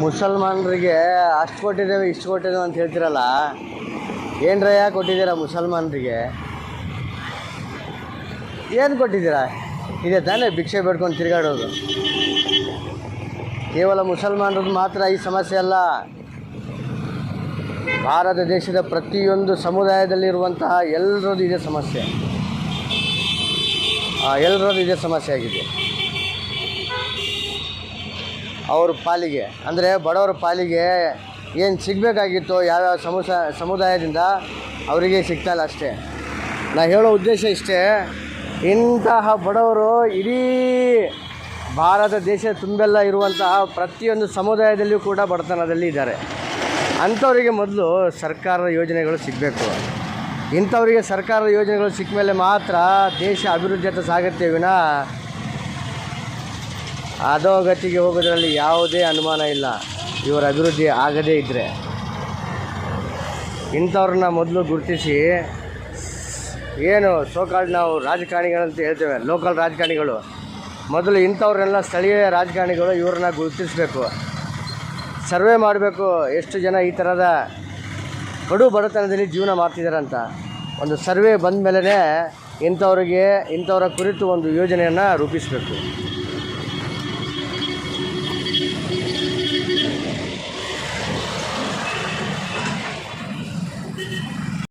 ಮುಸಲ್ಮಾನರಿಗೆ ಅಷ್ಟು ಕೊಟ್ಟಿದ್ದೇವೆ ಇಷ್ಟು ಕೊಟ್ಟಿದ್ದೇವೆ ಅಂತ ಹೇಳ್ತಿರಲ್ಲ, ಏನರಯ್ಯ ಕೊಟ್ಟಿದ್ದೀರಾ ಮುಸಲ್ಮಾನರಿಗೆ? ಏನು ಕೊಟ್ಟಿದ್ದೀರಾ? ಇದೆ ತಾನೇ ಭಿಕ್ಷೆ ಬೇಡ್ಕೊಂಡು ತಿರುಗಾಡೋದು. ಕೇವಲ ಮುಸಲ್ಮಾನರದ್ದು ಮಾತ್ರ ಈ ಸಮಸ್ಯೆ ಅಲ್ಲ, ಭಾರತ ದೇಶದ ಪ್ರತಿಯೊಂದು ಸಮುದಾಯದಲ್ಲಿರುವಂತಹ ಎಲ್ಲರದ್ದು ಇದೇ ಸಮಸ್ಯೆ. ಎಲ್ಲರದ್ದು ಇದೇ ಸಮಸ್ಯೆ ಆಗಿದೆ. ಅವ್ರ ಪಾಲಿಗೆ ಅಂದರೆ ಬಡವರ ಪಾಲಿಗೆ ಏನು ಸಿಗಬೇಕಾಗಿತ್ತೋ ಯಾವ್ಯಾವ ಸಮುದಾಯದಿಂದ ಅವರಿಗೆ ಸಿಗ್ತಾಯಿಲ್ಲ ಅಷ್ಟೇ. ನಾ ಹೇಳೋ ಉದ್ದೇಶ ಇಷ್ಟೇ, ಇಂತಹ ಬಡವರು ಇಡೀ ಭಾರತ ದೇಶ ತುಂಬೆಲ್ಲ ಇರುವಂತಹ ಪ್ರತಿಯೊಂದು ಸಮುದಾಯದಲ್ಲಿಯೂ ಕೂಡ ಬಡತನದಲ್ಲಿ ಇದ್ದಾರೆ. ಅಂಥವರಿಗೆ ಮೊದಲು ಸರ್ಕಾರದ ಯೋಜನೆಗಳು ಸಿಗಬೇಕು. ಇಂಥವರಿಗೆ ಸರ್ಕಾರದ ಯೋಜನೆಗಳು ಸಿಕ್ಕ ಮೇಲೆ ಮಾತ್ರ ದೇಶ ಅಭಿವೃದ್ಧಿಯತ್ತ ಸಾಗುತ್ತೆ ವಿನಃ ಅಧೋಗತಿಗೆ ಹೋಗೋದ್ರಲ್ಲಿ ಯಾವುದೇ ಅನುಮಾನ ಇಲ್ಲ. ಇವರ ಅಭಿವೃದ್ಧಿ ಆಗದೇ ಇದ್ದರೆ ಇಂಥವ್ರನ್ನ ಮೊದಲು ಗುರುತಿಸಿ, ಏನು ಸೋಕಾಲ್ಡ್ ನಾವು ರಾಜಕಾರಣಿಗಳಂತ ಹೇಳ್ತೇವೆ, ಲೋಕಲ್ ರಾಜಕಾರಣಿಗಳು, ಮೊದಲು ಇಂಥವ್ರನ್ನೆಲ್ಲ ಸ್ಥಳೀಯ ರಾಜಕಾರಣಿಗಳು ಇವ್ರನ್ನ ಗುರುತಿಸಬೇಕು, ಸರ್ವೆ ಮಾಡಬೇಕು. ಎಷ್ಟು ಜನ ಈ ಥರದ ಕಡು ಬಡತನದಲ್ಲಿ ಜೀವನ ಮಾಡ್ತಿದ್ದಾರೆ ಅಂತ ಒಂದು ಸರ್ವೆ ಬಂದ ಮೇಲೇ ಇಂಥವ್ರ ಕುರಿತು ಒಂದು ಯೋಜನೆಯನ್ನು ರೂಪಿಸಬೇಕು.